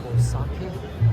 for sake.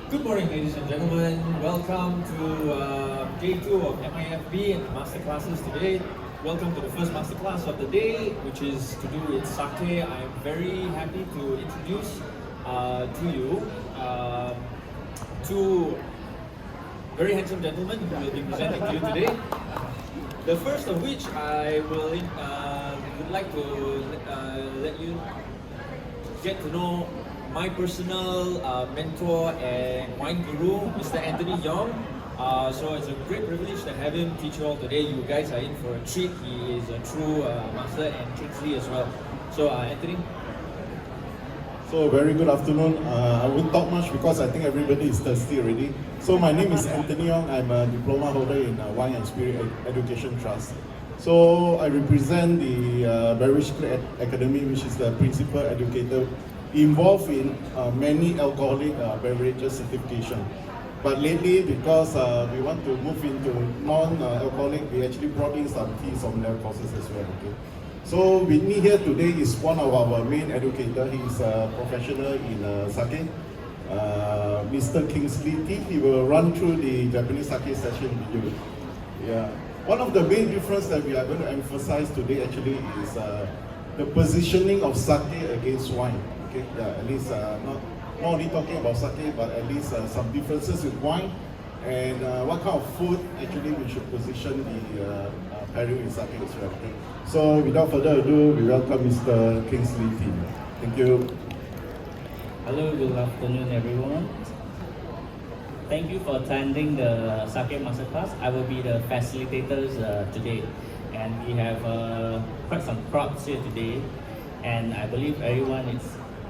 Good morning, ladies and gentlemen. Welcome to day 2 of MIFB and the master classes today. Welcome to the first master class of the day, which is to do with sake. I am very happy to introduce to you two very handsome gentlemen who will be presenting to you today. The first of which I will would like to let you get to know my personal mentor and wine guru, Mr. Anthony Yong. So it's a great privilege to have him teach you all today. You guys are in for a treat. He is a true master, and Kingsley as well. So Anthony. So very good afternoon. I won't talk much because I think everybody is thirsty already. So my name is Anthony Yong. I'm a diploma holder in Wine and Spirit Education Trust. So I represent the Beverage Clique Academy, which is the principal educator involved in many alcoholic beverages certification. But lately, because we want to move into non-alcoholic, we actually brought in some key seminar courses as well. Okay? So with me here today is one of our main educators. He's a professional in sake, Mr. Kingsley T. He will run through the Japanese sake session with you. Yeah. One of the main difference that we are going to emphasize today actually is the positioning of sake against wine. Okay, at least not only talking about sake, but at least some differences with wine and what kind of food actually we should position the pairing with sake as well. Okay? So without further ado, we welcome Mr. Kingsley T. Thank you. Hello, good afternoon everyone. Thank you for attending the Sake Masterclass. I will be the facilitators today, and we have quite some crowds here today, and I believe everyone is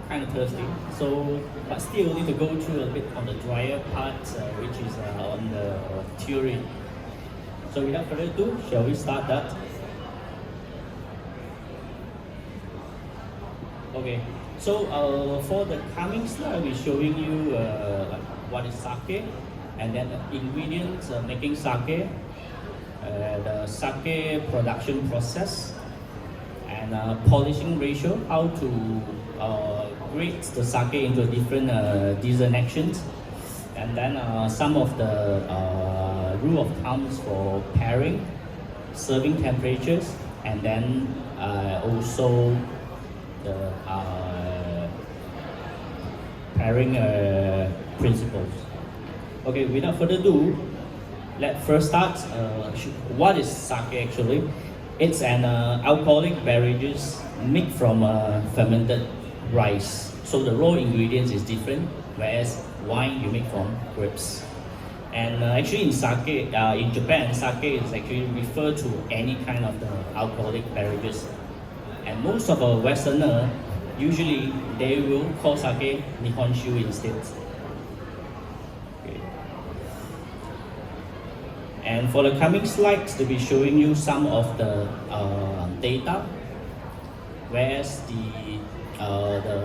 kind of thirsty, so but still need to go through a bit on the drier part, which is on the theory. So without further ado, shall we start that? Okay, so for the coming slide, I'll be showing you like what is sake, and then the ingredients making sake, the sake production process, and polishing ratio, how to grade the sake into different designations, and then some of the rule of thumbs for pairing, serving temperatures, and then also the pairing principles. Okay, without further ado, let's first start. What is sake actually? It's an alcoholic beverages made from fermented rice. So the raw ingredients is different, whereas wine you make from grapes. And actually in sake, in Japan, sake is actually referred to any kind of the alcoholic beverages. And most of our Westerner, usually they will call sake Nihonshu instead. Okay. And for the coming slides, to be showing you some of the data, whereas the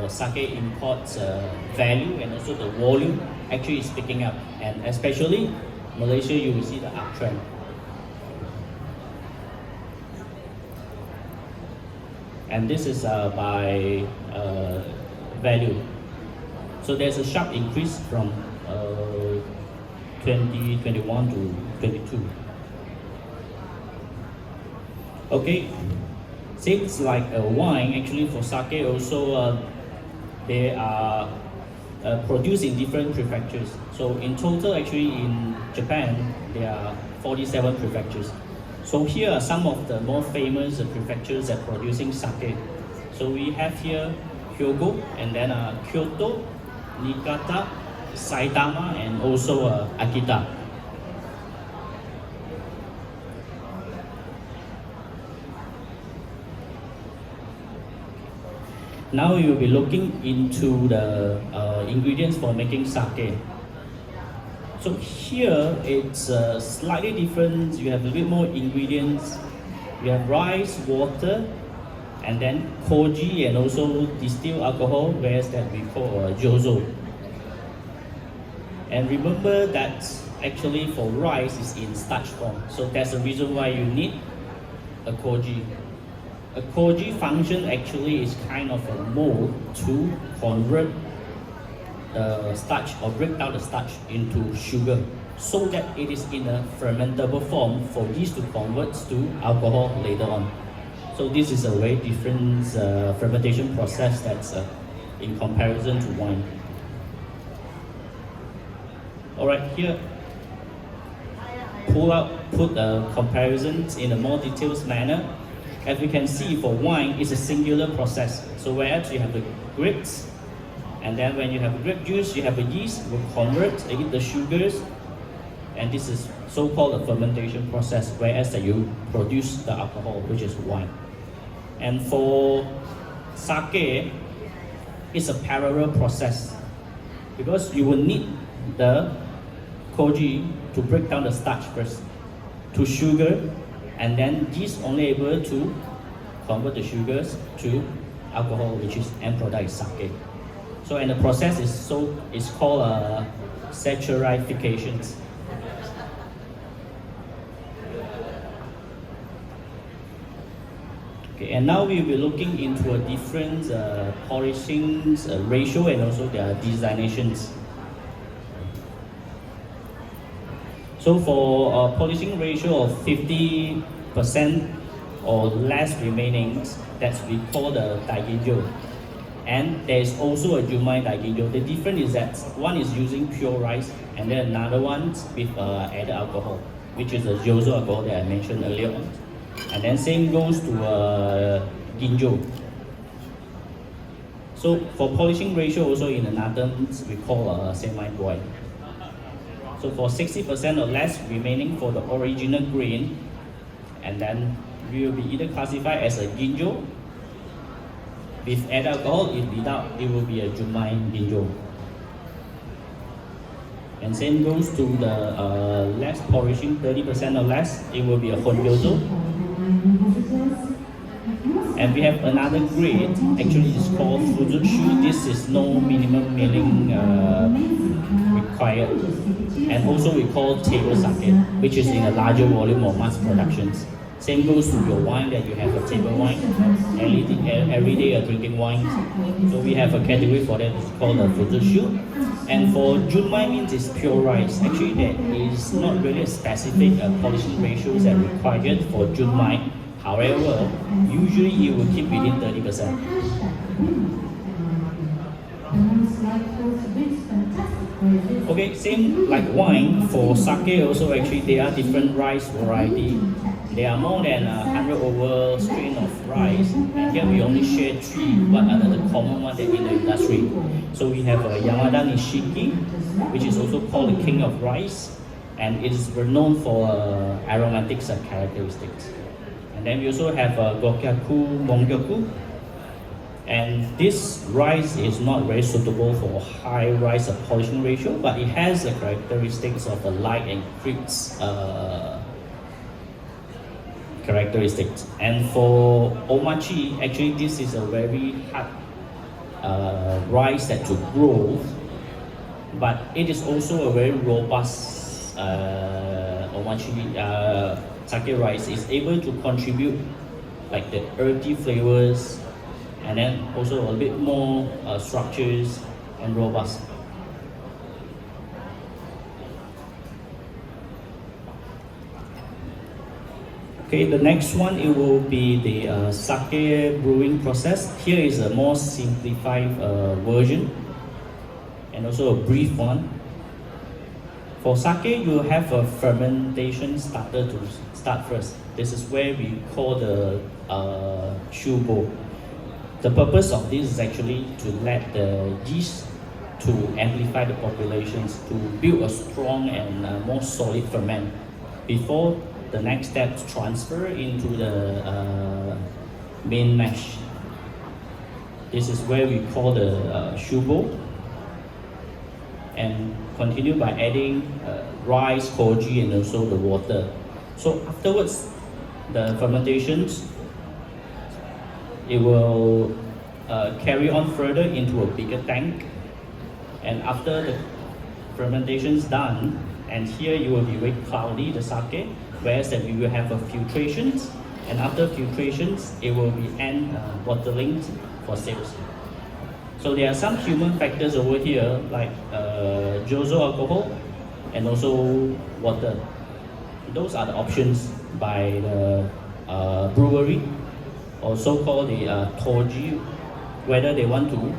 sake imports value and also the volume actually is picking up, and especially Malaysia, you will see the uptrend. And this is by value. So there's a sharp increase from 2021 to 22. Okay, seems like a wine. Actually, for sake also, they are produced in different prefectures. So in total, actually in Japan, there are 47 prefectures. So here are some of the more famous prefectures that are producing sake. So we have here Hyogo, and then Kyoto, Niigata, Saitama, and also Akita. Now you will be looking into the ingredients for making sake. So here it's slightly different. You have a little bit more ingredients. You have rice, water, and then koji, and also distilled alcohol, whereas that we call jozo. And remember that actually for rice is in starch form, so that's the reason why you need a koji. A koji function actually is kind of a mold to convert the starch or break down the starch into sugar so that it is in a fermentable form for yeast to convert to alcohol later on. So this is a very different fermentation process that's in comparison to wine. Alright, here put comparisons in a more detailed manner. As we can see, for wine, it's a singular process. So whereas you have the grapes, and then when you have grape juice, you have a yeast will convert the sugars, and this is so-called a fermentation process, whereas that you produce the alcohol, which is wine. And for sake, it's a parallel process because you will need the koji to break down the starch first to sugar, and then yeast only able to convert the sugars to alcohol, which is end product is sake. So, and the process is called saturifications. Okay, and now we will be looking into a different polishing ratio and also their designations. So for a polishing ratio of 50% or less remaining, that's we call the daiginjo. And there is also a Jumai daiginjo. The difference is that one is using pure rice and then another one with added alcohol, which is the Jozo alcohol that I mentioned earlier on. And then same goes to ginjo. So for polishing ratio also in another we call semi-boil. So for 60% or less remaining for the original grain, and then we will be either classified as a ginjo. With added alcohol, if without, it will be a Jumai ginjo. And same goes to the less polishing, 30% or less, it will be a Hongyozo. And we have another grade, actually it's called Fuzushu. This is no minimum milling required. And also we call table sake, which is in a larger volume of mass productions. Same goes to your wine, that you have a table wine, every day a drinking wine. So we have a category for that, it's called a Fuzushu. And for Junmai means it's pure rice. Actually there is not really a specific polishing ratios that required for Junmai. However, usually you will keep within 30%. Okay, same like wine, for sake also actually there are different rice variety. There are more than 100 over strain of rice, and here we only share 3 what are the common ones in the industry. So we have Yamada Nishiki, which is also called the king of rice, and it is renowned for aromatic characteristics. And then we also have Gokyaku Mongyaku, and this rice is not very suitable for high rice polishing ratio, but it has the characteristics of a light and crisp characteristics. And for Omachi, actually this is a very hard rice that to grow, but it is also a very robust Omachi sake rice. Is able to contribute like the earthy flavors, and then also a bit more structures and robust. Okay, the next one, it will be the sake brewing process. Here is a more simplified version and also a brief one. For sake, you have a fermentation starter to start first. This is where we call the shubo. The purpose of this is actually to let the yeast to amplify the populations, to build a strong and more solid ferment before the next step transfer into the main mash. This is where we call the shubo, and continue by adding rice, koji, and also the water. So afterwards, the fermentations, it will carry on further into a bigger tank, and after the fermentation is done, and here you will be very cloudy, the sake, whereas that we will have a filtrations, and after filtrations, it will be bottling for sales. So there are some human factors over here, like Jozo alcohol and also water. Those are the options by the brewery, or so-called the Toji, whether they want to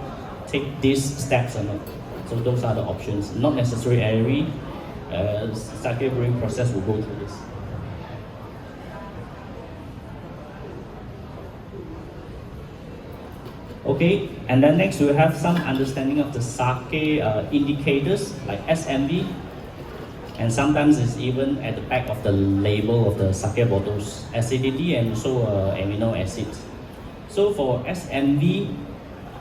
take these steps or not. So those are the options. Not necessarily every sake brewing process will go through this. Okay, and then next we have some understanding of the sake indicators like SMB, and sometimes it's even at the back of the label of the sake bottles, acidity and also amino acids. So for SMB,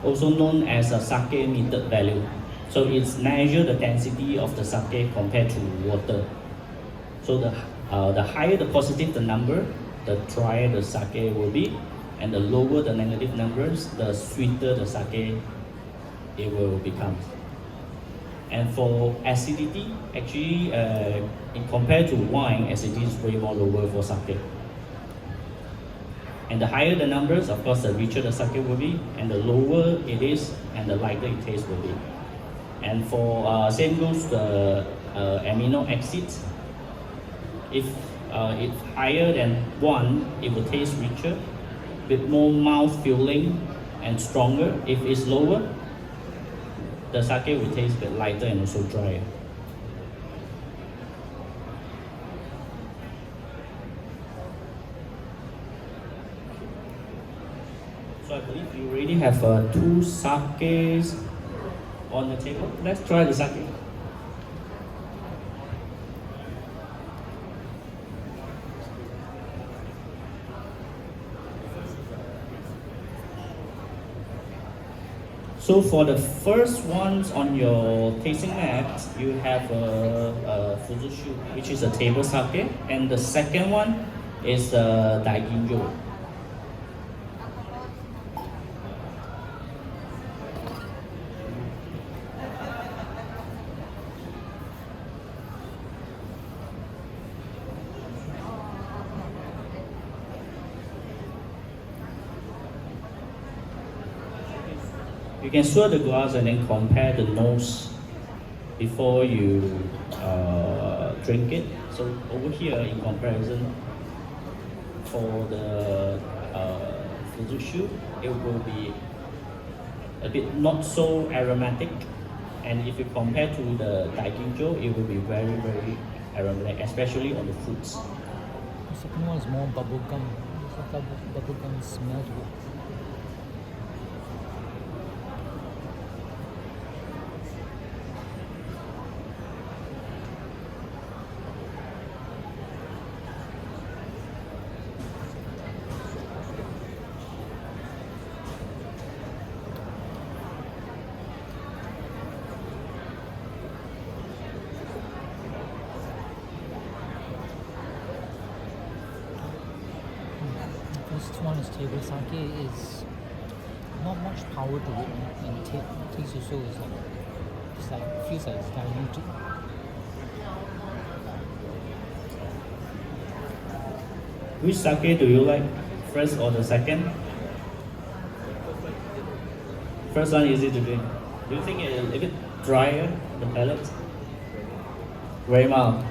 also known as a sake metered value, so it's measure the density of the sake compared to water. So the higher the positive the number, the drier the sake will be, and the lower the negative numbers, the sweeter the sake it will become. And for acidity, actually, in compared to wine, acidity is way more lower for sake. And the higher the numbers, of course, the richer the sake will be, and the lower it is, and the lighter it tastes will be. And for same goes the amino acids. If it's higher than 1, it will taste richer, with more mouth filling and stronger. If it's lower, the sake will taste a bit lighter and also drier. So I believe you already have 2 sakes on the table. Let's try the sake. So for the first ones on your tasting map, you have Fuzushu, which is a table sake, and the second one is Daiginjo. You can swirl the glass and then compare the nose before you drink it. So over here, in comparison, for the Fuzushu, it will be a bit not so aromatic, and if you compare to the Daiginjo, it will be very, very aromatic, especially on the fruits. The second one is more bubblegum. Bubblegum smells good. First one is table sake, is not much power to it, and taste also is like, it's like, feels like it's diluted. Which sake do you like, first or the second? First one easy to drink. Do you think it's a bit drier, the palate? Very mild.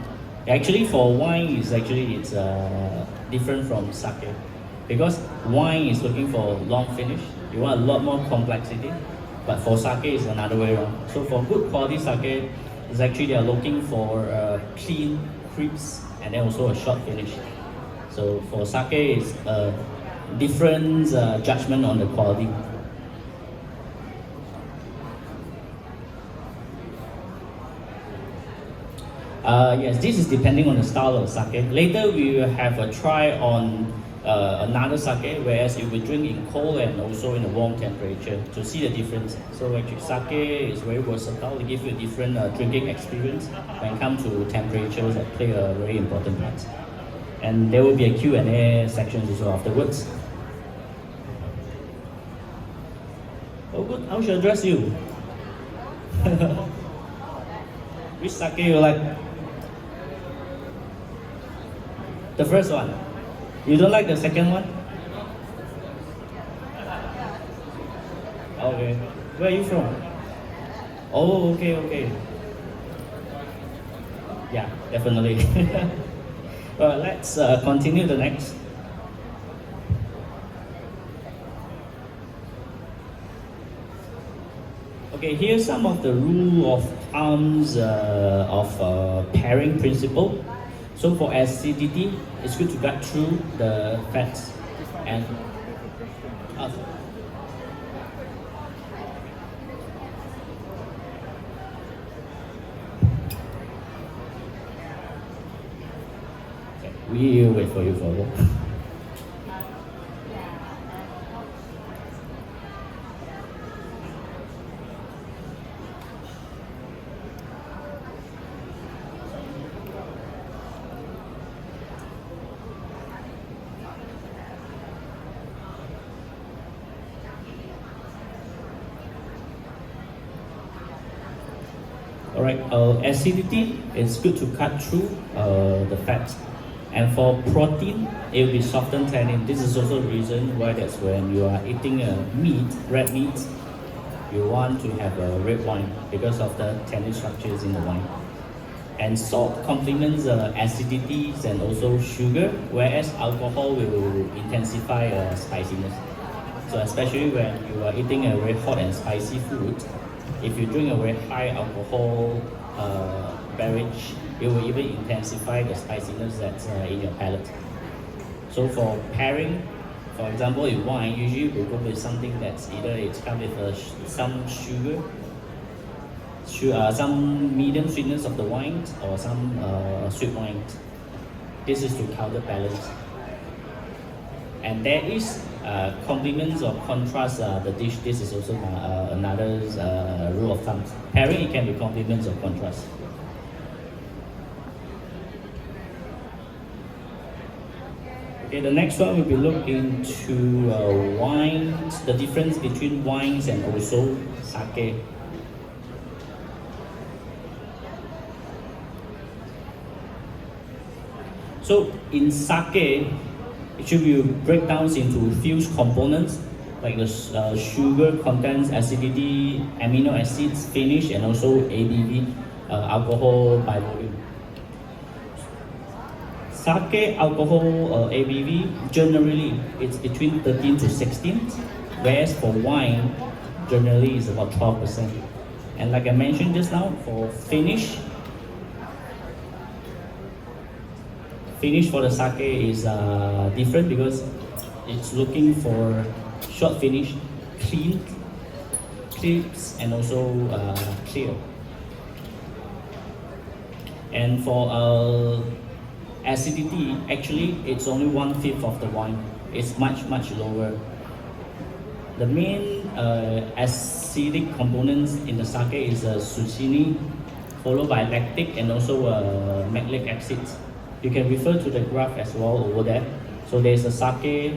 Actually, for wine, it's different from sake. Because wine is looking for long finish, you want a lot more complexity, but for sake it's another way around. So for good quality sake, it's actually they are looking for clean, crisp, and then also a short finish. So for sake, it's a different judgment on the quality. Yes, this is depending on the style of sake. Later we will have a try on another sake, whereas you will drink in cold and also in a warm temperature to see the difference. So actually sake is very versatile. It gives you a different drinking experience when it comes to temperatures that play a very important part. And there will be a Q&A section also afterwards. Oh good, how should I address you? Which sake you like? The first one. You don't like the second one? Okay. Where are you from? Oh, okay, okay. Yeah, definitely. Let's continue the next. Okay, here's some of the rule of thumbs of pairing principle. So for acidity, it's good to cut through the fats and we'll wait for you for a while. Alright, acidity, it's good to cut through the fats. And for protein, it will be softened tannin. This is also the reason why that's when you are eating meat, red meat, you want to have a red wine because of the tannin structures in the wine. And salt complements acidities and also sugar, whereas alcohol will intensify spiciness. So especially when you are eating a very hot and spicy food, if you drink a very high alcohol beverage, it will even intensify the spiciness that's in your palate. So for pairing, for example, in wine, usually we go with something that's either it's come with some sugar, some medium sweetness of the wine, or some sweet wine. This is to counterbalance. And there is complements or contrast the dish. This is also another rule of thumb. Pairing, it can be complements or contrast. Okay, the next one will be look into wines, the difference between wines and also sake. So in sake, it should be breakdowns into few components like the sugar contents, acidity, amino acids, finish, and also ABV, alcohol by volume. Sake alcohol ABV generally it's between 13 to 16, whereas for wine generally is about 12%. And like I mentioned just now, for finish for the sake is different because it's looking for short finish, clean, crisp, and also clear. And for acidity, actually it's only 1/5 of the wine. It's much lower. The main acidic components in the sake is succinic, followed by lactic and also malic acids. You can refer to the graph as well over there. So there's a sake,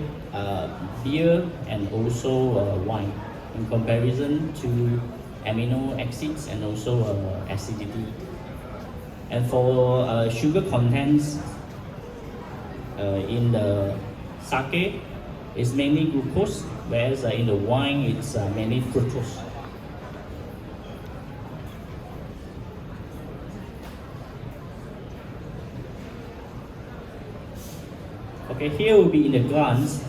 beer, and also wine in comparison to amino acids and also acidity. And for sugar contents in the sake, it's mainly glucose, whereas in the wine it's mainly fructose. Okay, here will be in the glance,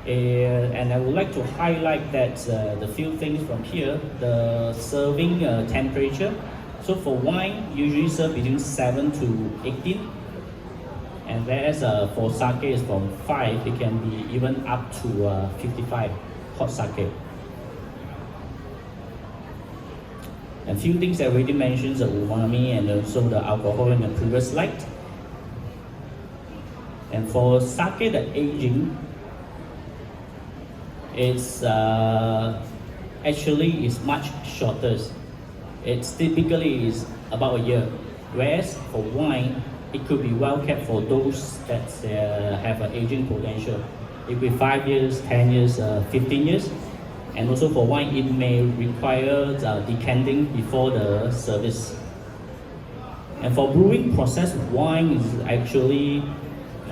and I would like to highlight that the few things from here, the serving temperature. So for wine, usually serve between 7 to 18, and whereas for sake is from 5, it can be even up to 55 hot sake. And few things I already mentioned, the umami and also the alcohol in the previous slide. And for sake, the aging, it's actually is much shorter. It's typically is about a year, whereas for wine, it could be well kept for those that have an aging potential. It could be 5 years, 10 years, 15 years. And also for wine, it may require decanting before the service. And for brewing process, wine is actually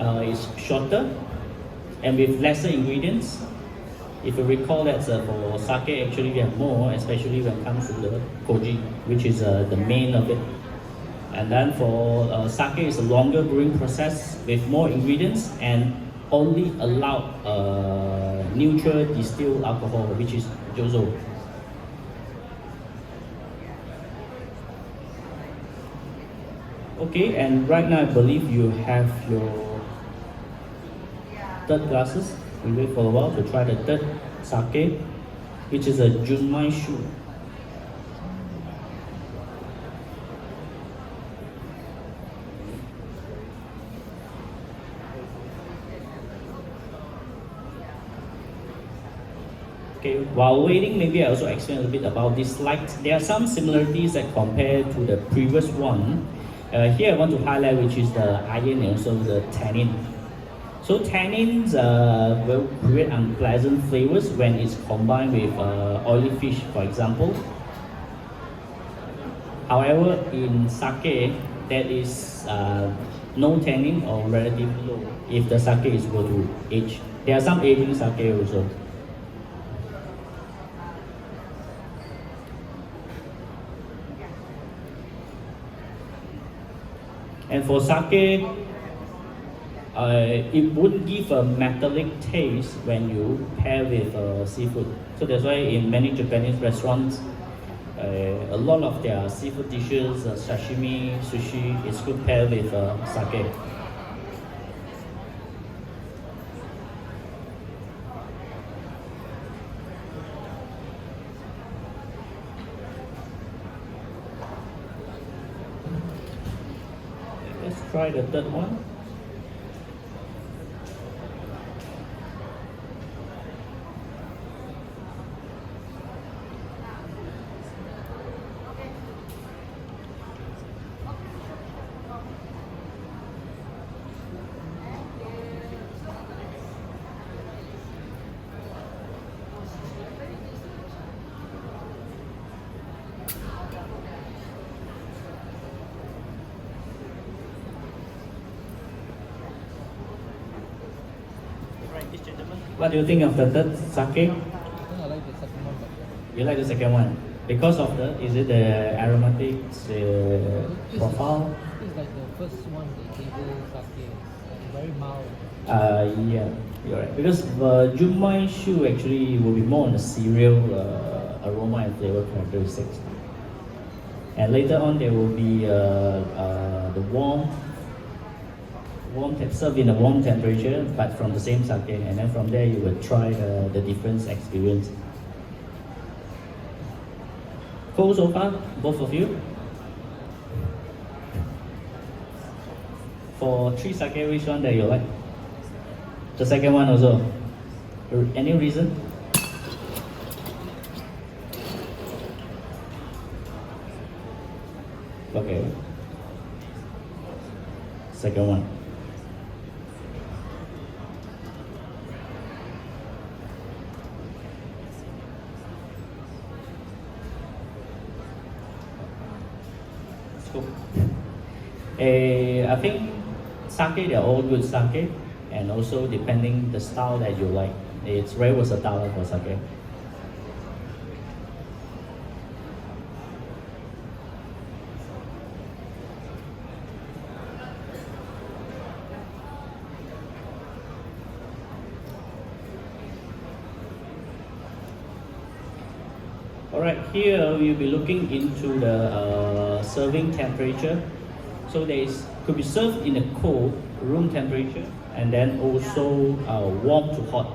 is shorter and with lesser ingredients. If you recall that for sake, actually we have more, especially when it comes to the koji, which is the main of it. And then for sake, is a longer brewing process with more ingredients and only allowed neutral distilled alcohol, which is jozo. Okay, and right now I believe you have your third glasses. We wait for a while to try the third sake, which is a Junmai Shu. Okay, while waiting, maybe I also explain a bit about this slide. There are some similarities that compare to the previous one. Here I want to highlight which is the iron and also the tannin. So tannins will create unpleasant flavors when it's combined with oily fish, for example. However, in sake, there is no tannin or relatively low if the sake is go to age. There are some aging sake also. And for sake, it would give a metallic taste when you pair with seafood. So that's why in many Japanese restaurants, a lot of their seafood dishes, sashimi, sushi, is good paired with sake. Let's try the third one. What do you think of the third sake? I think I like the second one better. You like the second one because of is it the aromatic profile? It's like the first one, the table sake, very mild. Yeah, you're right. Because Junmai Shu actually will be more on the cereal aroma and flavor characteristics. And later on there will be the warm served in a warm temperature, but from the same sake, and then from there you will try the difference experience. Cool so far, both of you? For three sake, which one that you like? The second one also. Any reason? Okay. Second one. Cool. I think sake, they're all good sake, and also depending the style that you like. It's very versatile for sake. Alright, here we'll be looking into the serving temperature. So could be served in a cold room temperature and then also warm to hot.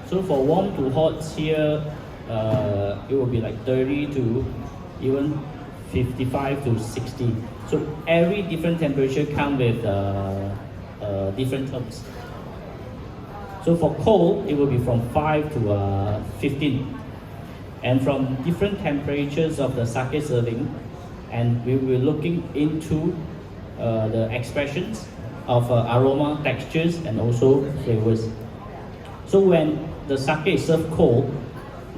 So for warm to hot here, it will be like 30 to even 55 to 60. So every different temperature comes with different terms. So for cold, it will be from 5 to 15. And from different temperatures of the sake serving, and we will be looking into the expressions of aroma, textures, and also flavors. So when the sake is served cold,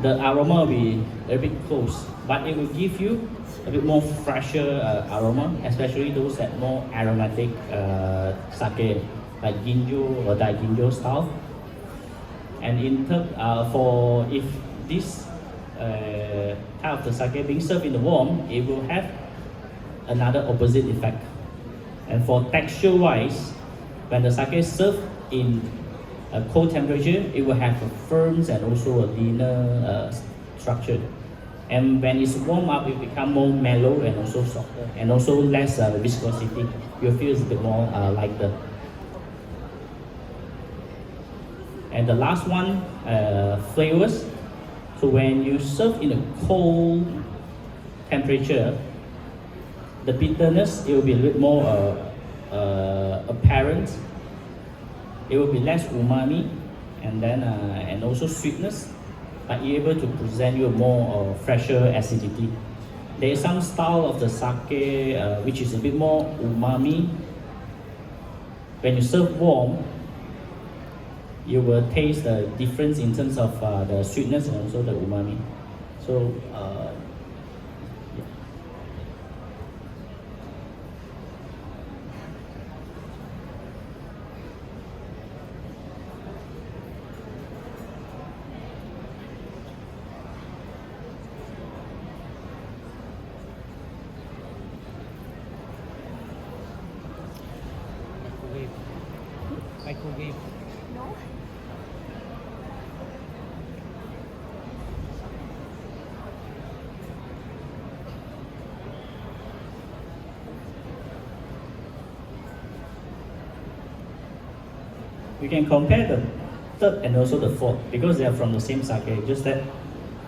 the aroma will be a bit close, but it will give you a bit more fresher aroma, especially those that more aromatic sake, like ginjo or daiginjo style. And in term, for if this type of the sake being served in the warm, it will have another opposite effect. And for texture wise, when the sake is served in a cold temperature, it will have a firm and also a leaner structure. And when it's warm up, it become more mellow and also softer, and also less viscosity. You feel it's a bit more lighter. And the last one, flavors. So when you serve in a cold temperature, the bitterness, it will be a bit more apparent. It will be less umami, and then and also sweetness, but you're able to present you a more fresher acidity. There is some style of the sake which is a bit more umami. When you serve warm, you will taste the difference in terms of the sweetness and also the umami. So Microwave. Microwave. No? you can compare the third and also the fourth because they are from the same sake, just that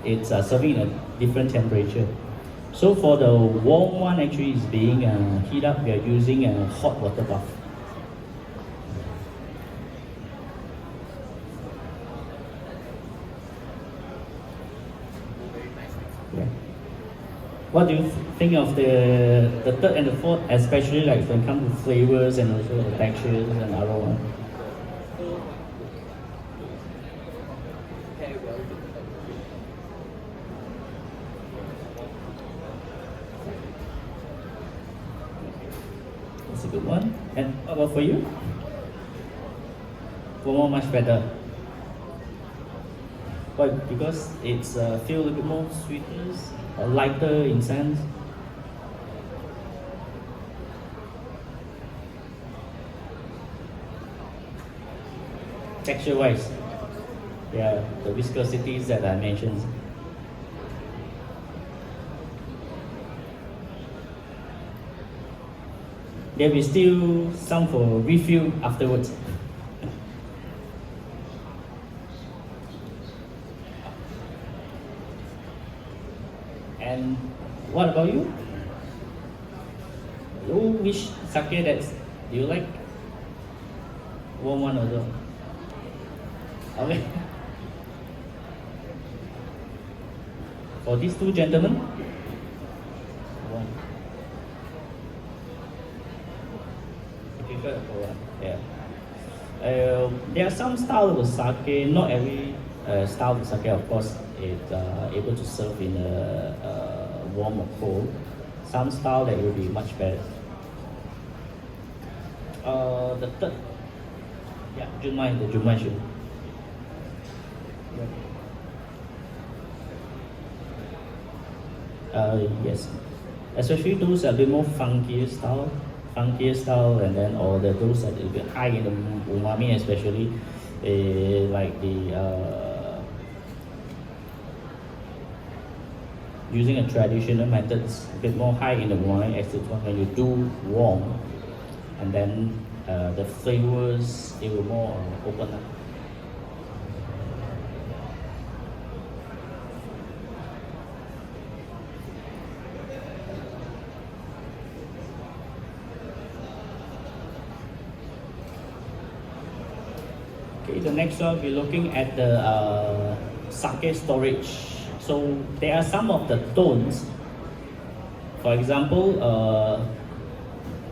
it's serving in a different temperature. So for the warm one, actually is being heated up. We are using a hot water bath. Yeah. What do you think of the third and the fourth, especially like when it comes to flavors and also the textures and aroma? That's a good one. And what about for you? For more, much better. Why? Because it's feel a little bit more sweetness, lighter in sense. Texture wise, yeah, the viscosities that I mentioned. There will be still some for refill afterwards. And what about you? Which sake do you like? Warm one or the? Okay. For these two gentlemen? One. You prefer for one? Yeah. There are some styles of sake, not every style of sake, of course, is able to serve in a warm or cold. Some style that will be much better. The third, yeah, Junmai, the Junmai shoe. Yes, especially those a bit more funkier style, and then or those that a bit high in the umami, especially like the using a traditional methods, a bit more high in the wine, etc. When you do warm, and then the flavors it will more open up. Okay, the next one we're looking at the sake storage. So there are some of the tones. For example,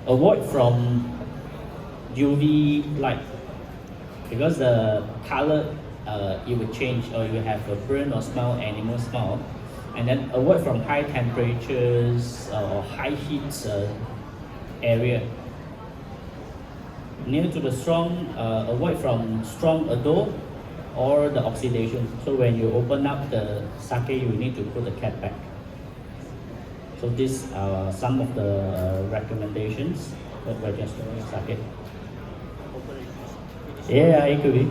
avoid from UV light because the color it will change, or you have a burn or smell, animal smell. And then avoid from high temperatures or high heat area. Near to the strong, avoid from strong odor or the oxidation. So when you open up the sake, you need to put the cap back. So these are some of the recommendations that we're just doing sake. Yeah, it could be.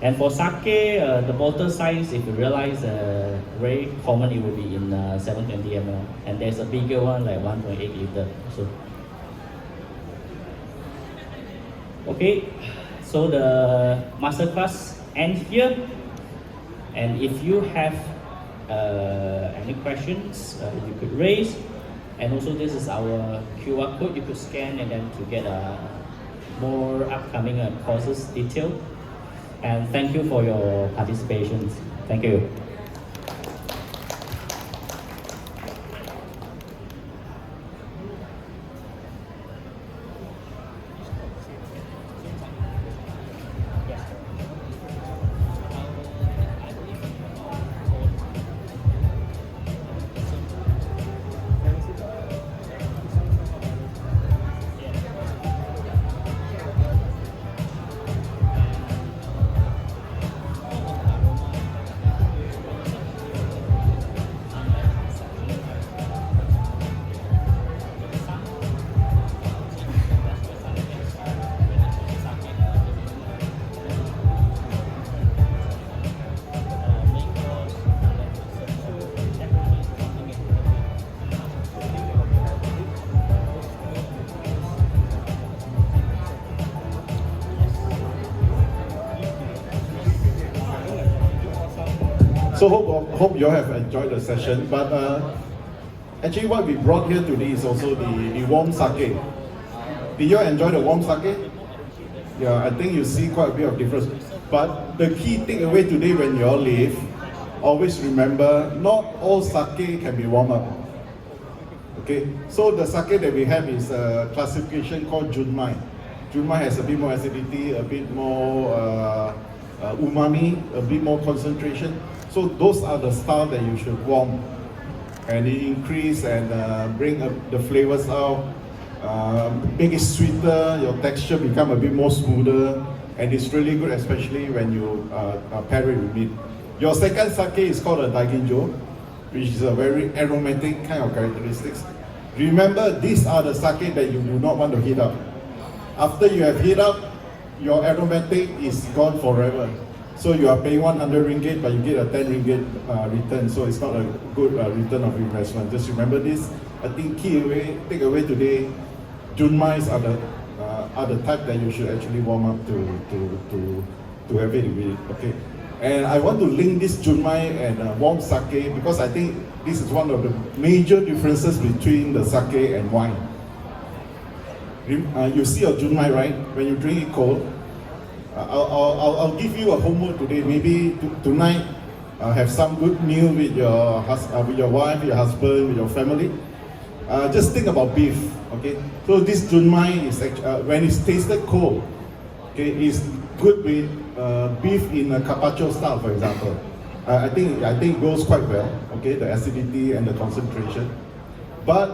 And for sake, the bottle size, if you realize, very common, it will be in 720 ml, and there's a bigger one like 1.8 liter. So, okay, so the masterclass ends here, and if you have any questions, you could raise, and also this is our QR code you could scan and then to get more upcoming courses detail. And thank you for your participation. Thank you. So hope you all have enjoyed the session. But actually, what we brought here today is also the warm sake. Did you all enjoy the warm sake? Yeah, I think you see quite a bit of difference. But the key takeaway today when you all leave, always remember, not all sake can be warmed up. Okay, so the sake that we have is a classification called Junmai. Junmai has a bit more acidity, a bit more umami, a bit more concentration. So those are the style that you should warm, and it increase and bring the flavors out, make it sweeter, your texture become a bit more smoother, and it's really good, especially when you pair it with meat. Your second sake is called a Daiginjo, which is a very aromatic kind of characteristics. Remember, these are the sake that you do not want to heat up. After you have heat up, your aromatic is gone forever. So you are paying 100 ringgit, but you get a 10 ringgit return. So it's not a good return of investment. Just remember this. I think takeaway today, Junmais are the type that you should actually warm up to have it with. Okay. And I want to link this Junmai and warm sake because I think this is one of the major differences between the sake and wine. You see a Junmai, right? When you drink it cold, I'll give you a homework today. Maybe tonight, have some good meal with your wife, your husband, with your family. Just think about beef. Okay, so this Junmai is when it's tasted cold, okay, is good with beef in a carpaccio style, for example. I think it goes quite well. Okay, the acidity and the concentration. But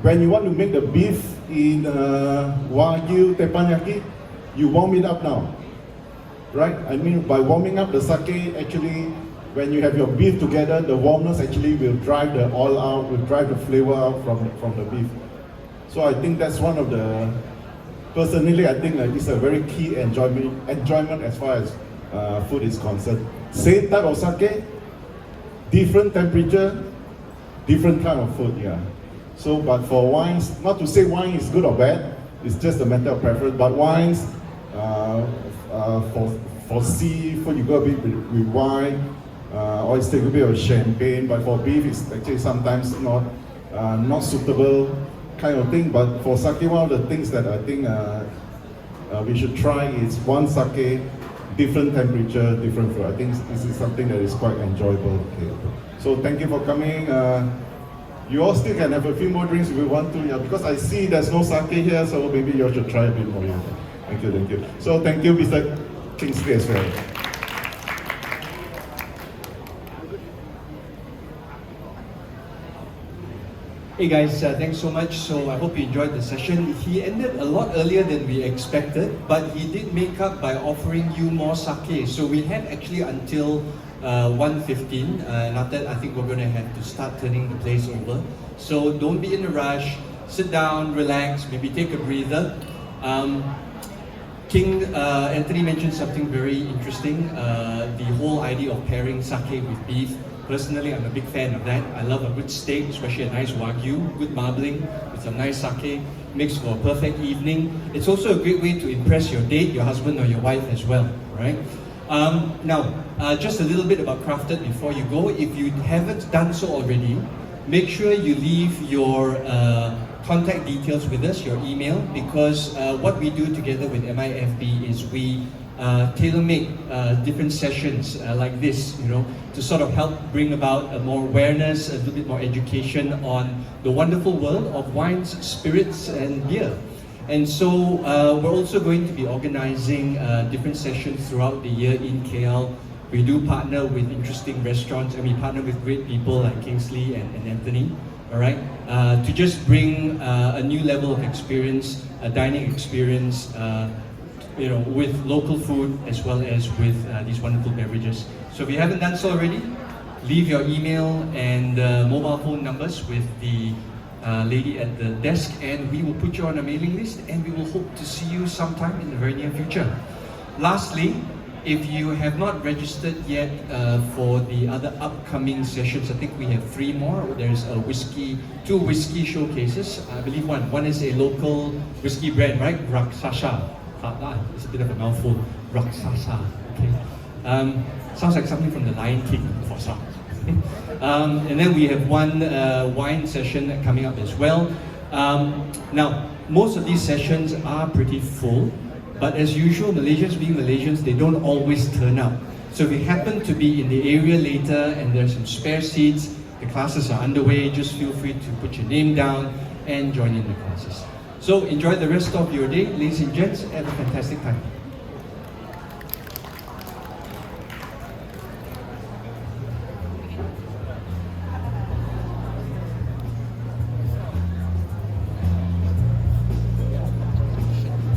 when you want to make the beef in Wagyu teppanyaki, you warm it up now, right? I mean, by warming up the sake, actually, when you have your beef together, the warmness actually will drive the oil out, will drive the flavor out from the beef. So I think that's one of the, personally, I think it's a very key enjoyment as far as food is concerned. Same type of sake, different temperature, different kind of food, yeah. So, but for wines, not to say wine is good or bad, it's just a matter of preference, but wines, for seafood, you go a bit with wine, or it's take a bit of champagne, but for beef, it's actually sometimes not suitable kind of thing. But for sake, one of the things that I think we should try is one sake, different temperature, different food. I think this is something that is quite enjoyable. Okay. So thank you for coming. You all still can have a few more drinks if you want to, yeah, because I see there's no sake here, so maybe you all should try a bit more. Yeah. Thank you. So thank you, Mr. Kingsley as well. Hey guys, thanks so much. So I hope you enjoyed the session. He ended a lot earlier than we expected, but he did make up by offering you more sake. So we had actually until 1:15, and after that I think we're going to have to start turning the place over. So don't be in a rush, sit down, relax, maybe take a breather. King Anthony mentioned something very interesting, the whole idea of pairing sake with beef. Personally, I'm a big fan of that. I love a good steak, especially a nice wagyu, good marbling with some nice sake, makes for a perfect evening. It's also a great way to impress your date, your husband or your wife as well, right? Now, just a little bit about Crafted before you go. If you haven't done so already, make sure you leave your contact details with us, your email, because what we do together with MIFB is we tailor-make different sessions like this, to sort of help bring about more awareness, a little bit more education on the wonderful world of wines, spirits, and beer. And so we're also going to be organizing different sessions throughout the year in KL. We do partner with interesting restaurants, and we partner with great people like Kingsley and Anthony, all right, to just bring a new level of experience, a dining experience, with local food as well as with these wonderful beverages. So if you haven't done so already, leave your email and mobile phone numbers with the lady at the desk, and we will put you on a mailing list, and we will hope to see you sometime in the very near future. Lastly, if you have not registered yet for the other upcoming sessions, I think we have 3 more. There's two whiskey showcases. I believe one is a local whiskey brand, right? Raksasa. It's a bit of a mouthful. Raksasa. Okay. Sounds like something from the Lion King for some. And then we have one wine session coming up as well. Now, most of these sessions are pretty full, but as usual, Malaysians being Malaysians, they don't always turn up. So if you happen to be in the area later and there's some spare seats, the classes are underway, just feel free to put your name down and join in the classes. So enjoy the rest of your day, ladies and gents, have a fantastic time.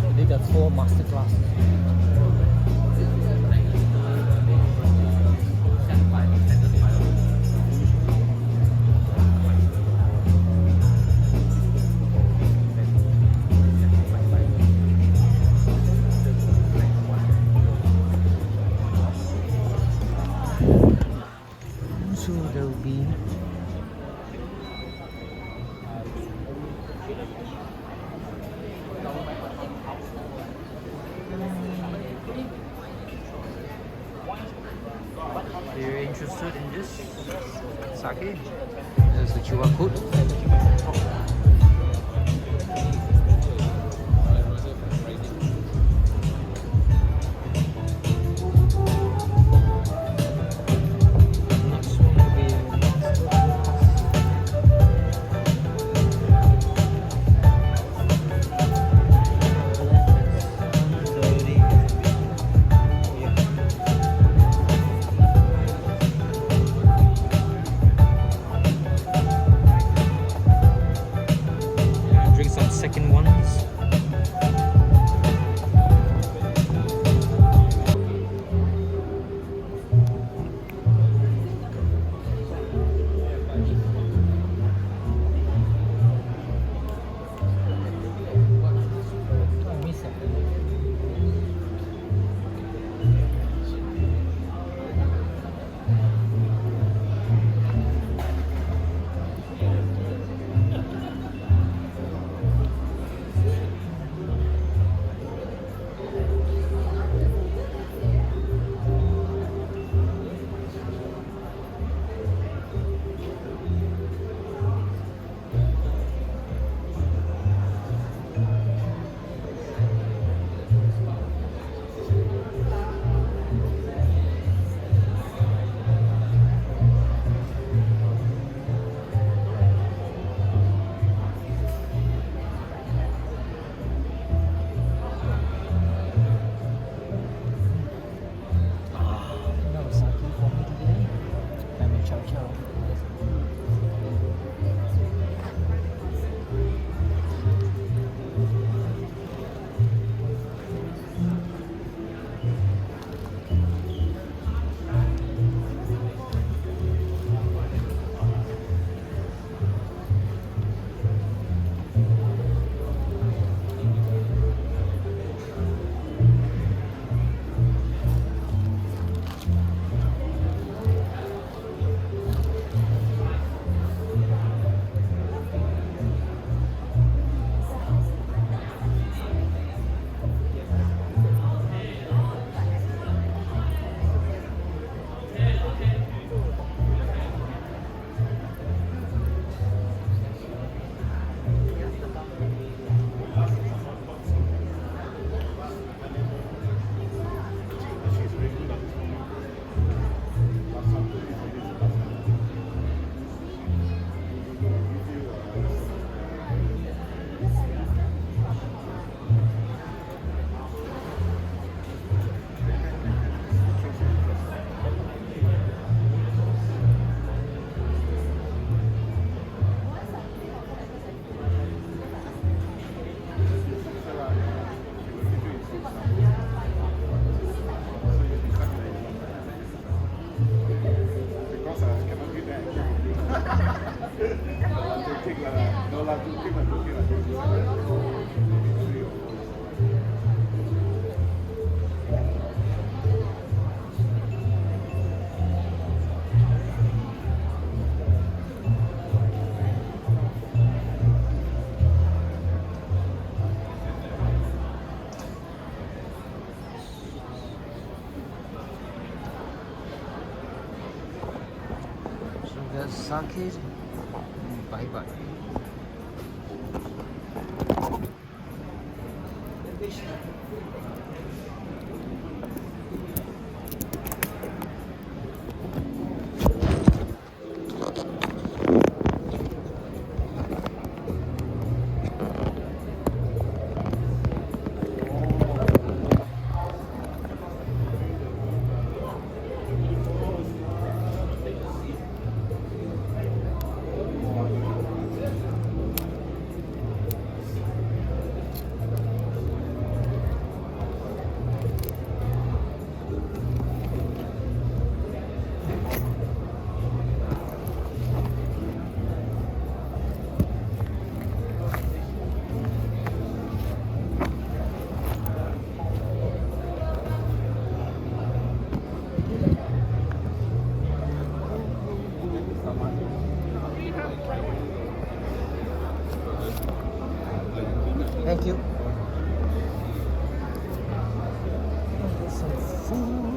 Today there are 4 master classes. So there will be if you're interested in this sake, there's the QR code. cannot give that. No lah, to take lah. So there's sake. Bye bye. Thank you. Get some food.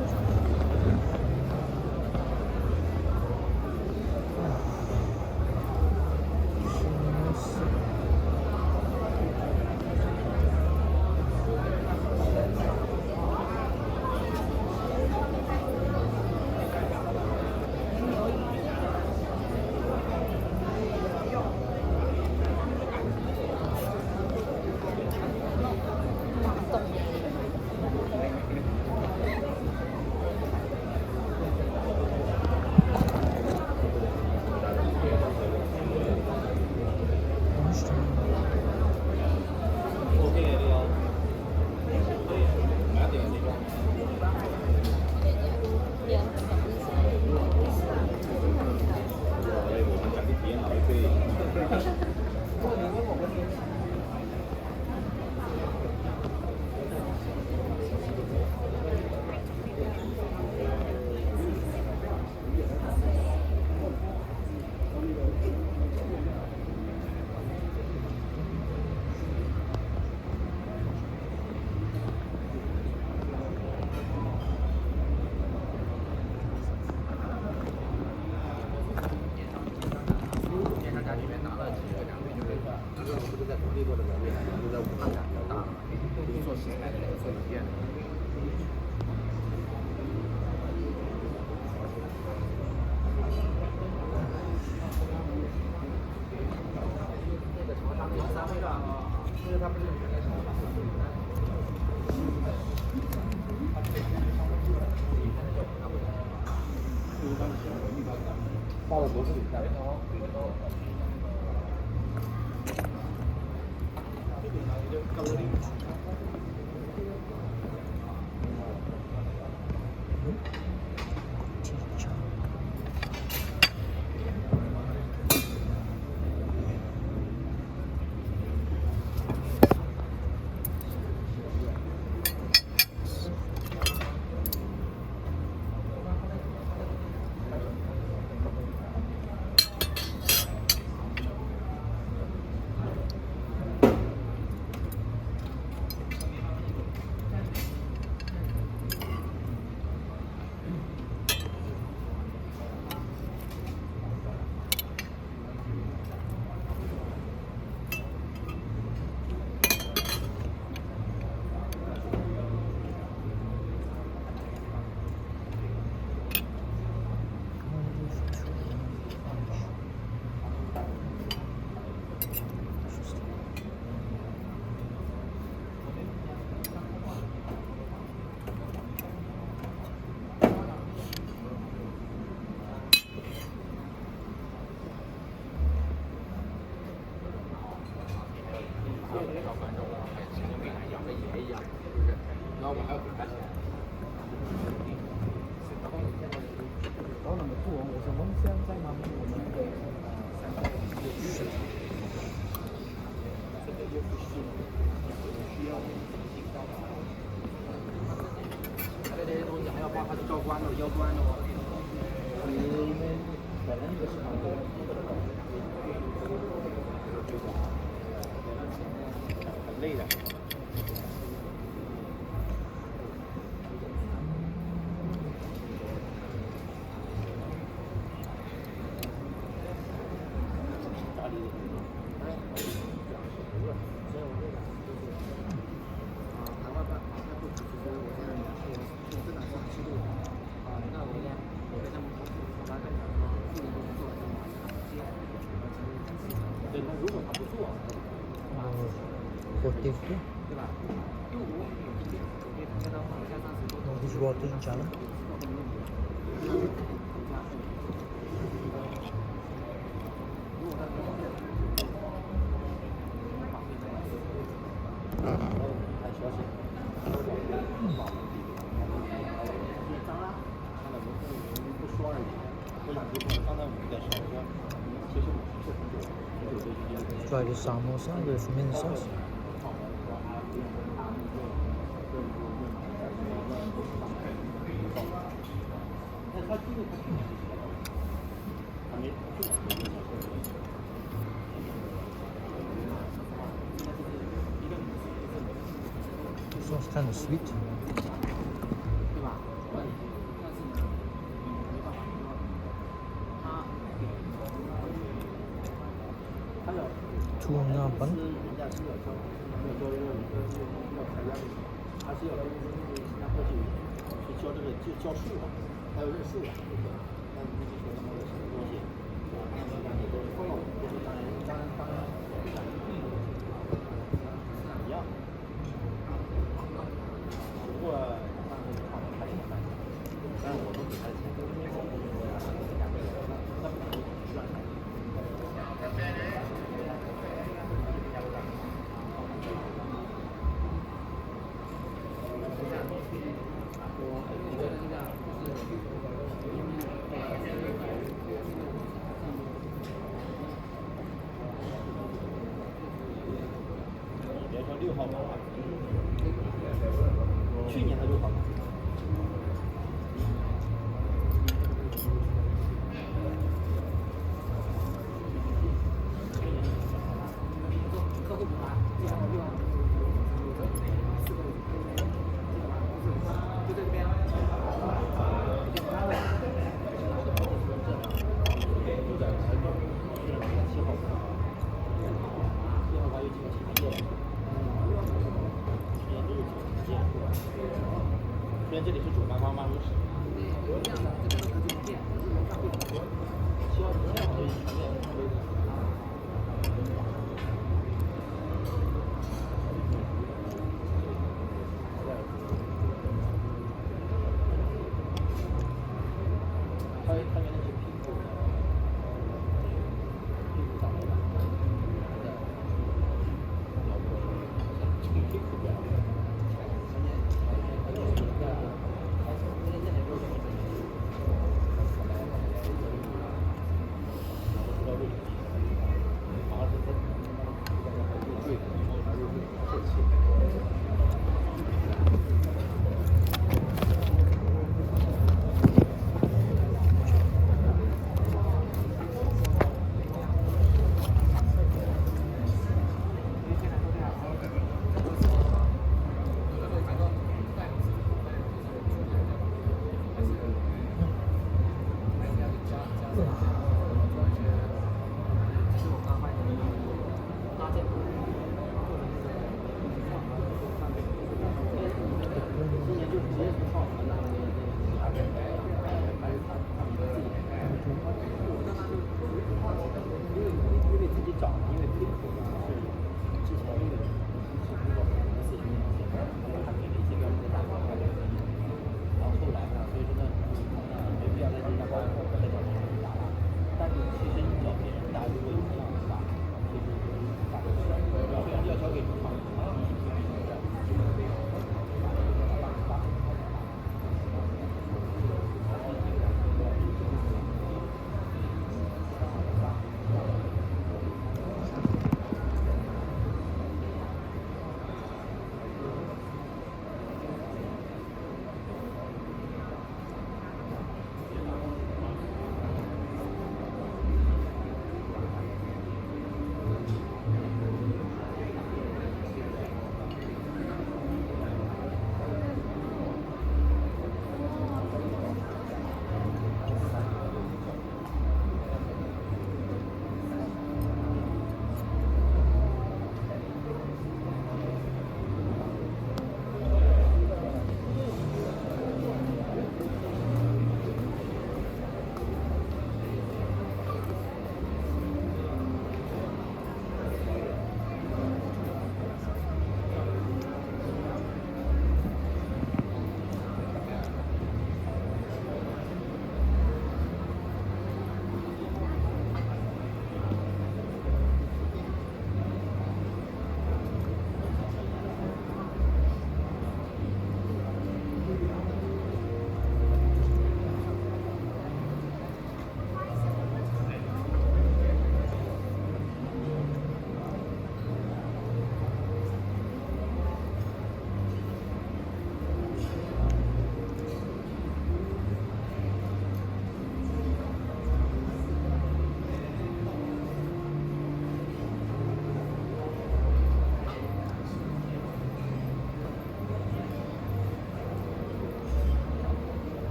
Sportif tu. This water in jalan. Try the samosa with mint sauce. Sauce kind of sweet. Tuna bun.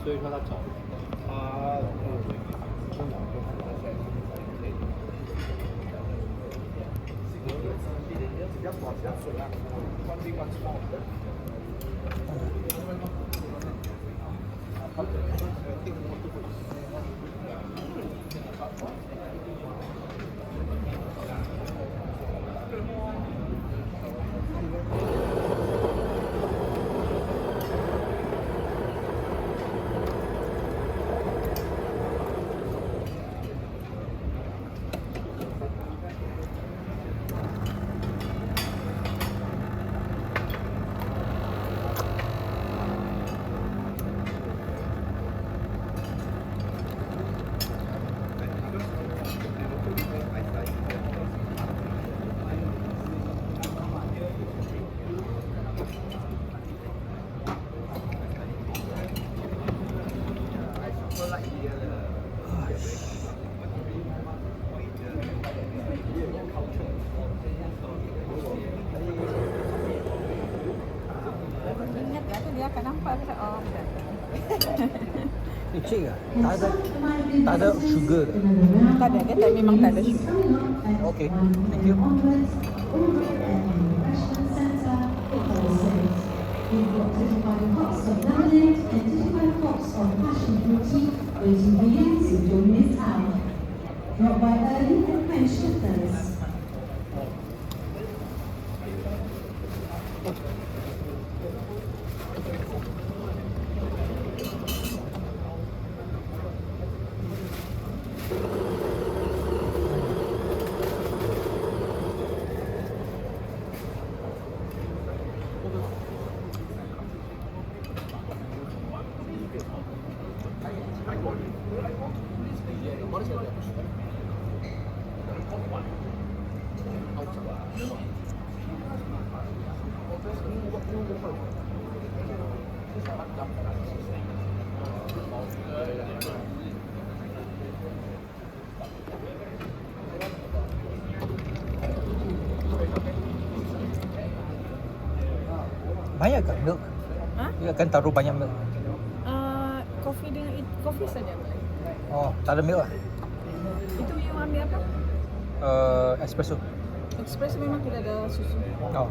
所以说他找他Ingat lah tu dia akan nampak ke oh dah. Cik ke? Tak ada sugar ke? Tak ada, dia tak, memang tak ada sugar. Okay, thank you. We've got 35 cups of lemonade and 25 cups of passion fruity waiting for you to join this hour. Drop by early and quench your thirst. Banyak ke milk? Ha? Dia akan taruh banyak milk. Kopi saja. Oh, tak ada milk lah. Itu you ambil apa? Espresso. Espresso memang tidak ada susu. Oh.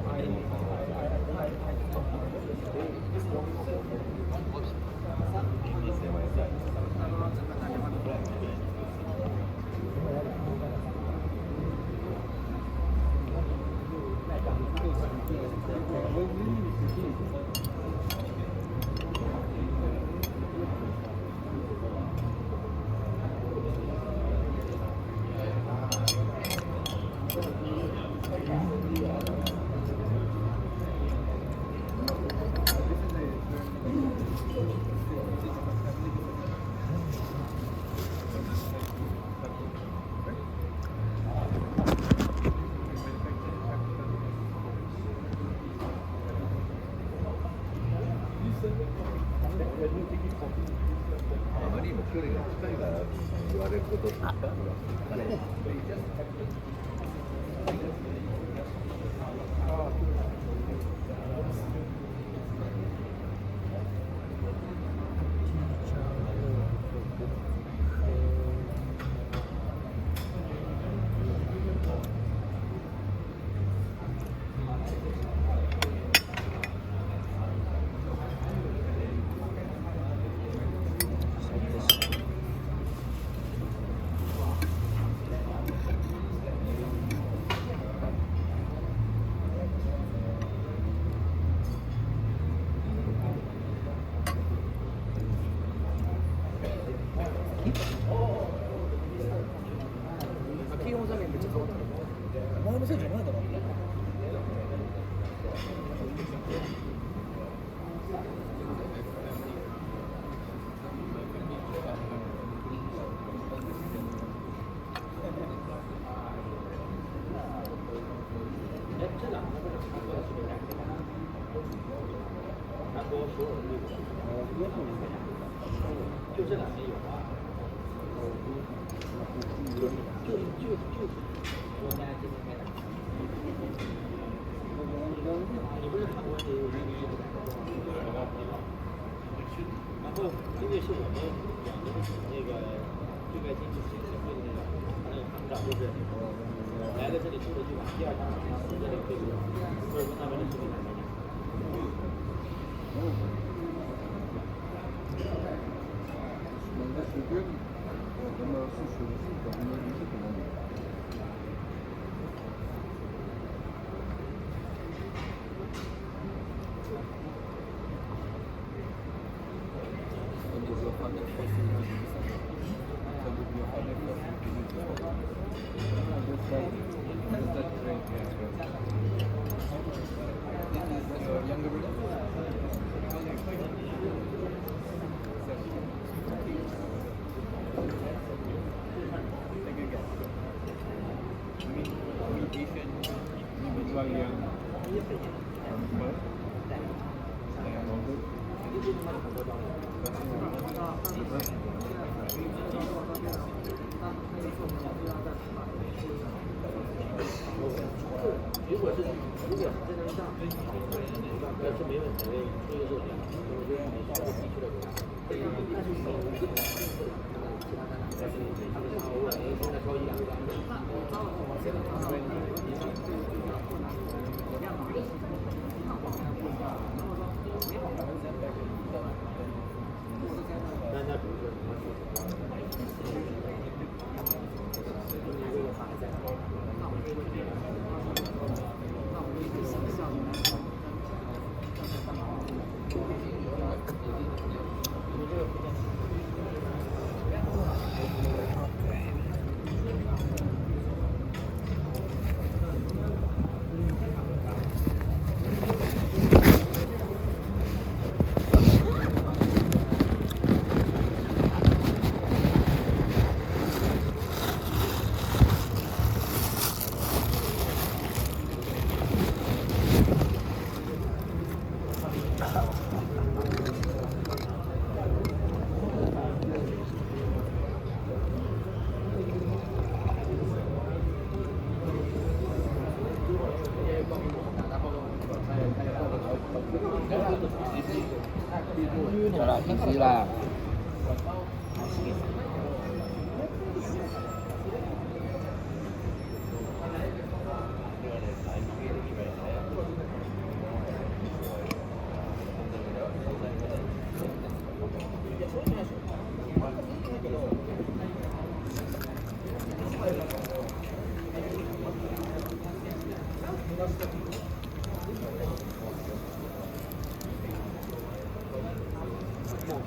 有啦，必须啦。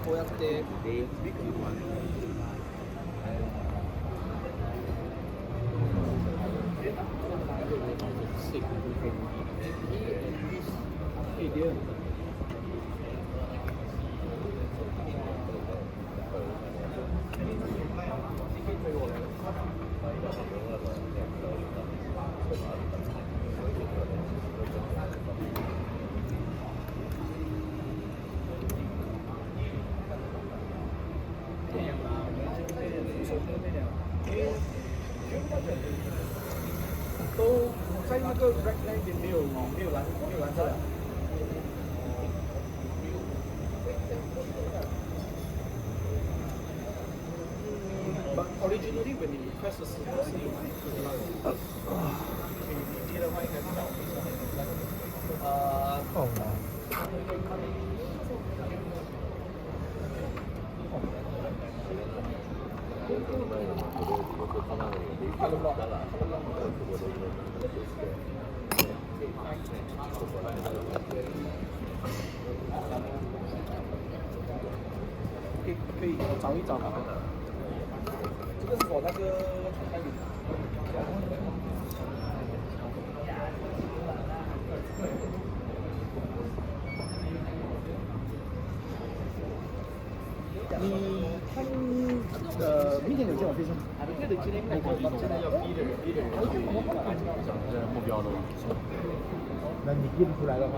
こうやって都在那个 rack 那边没有蓝色了。But originally when you request 的时候是有你接的话应该是到可以找一找好了。这个是我那个传单里。你看明天有见我飞机吗？现在要逼的人去讲这目标了。那你逼不出来的话，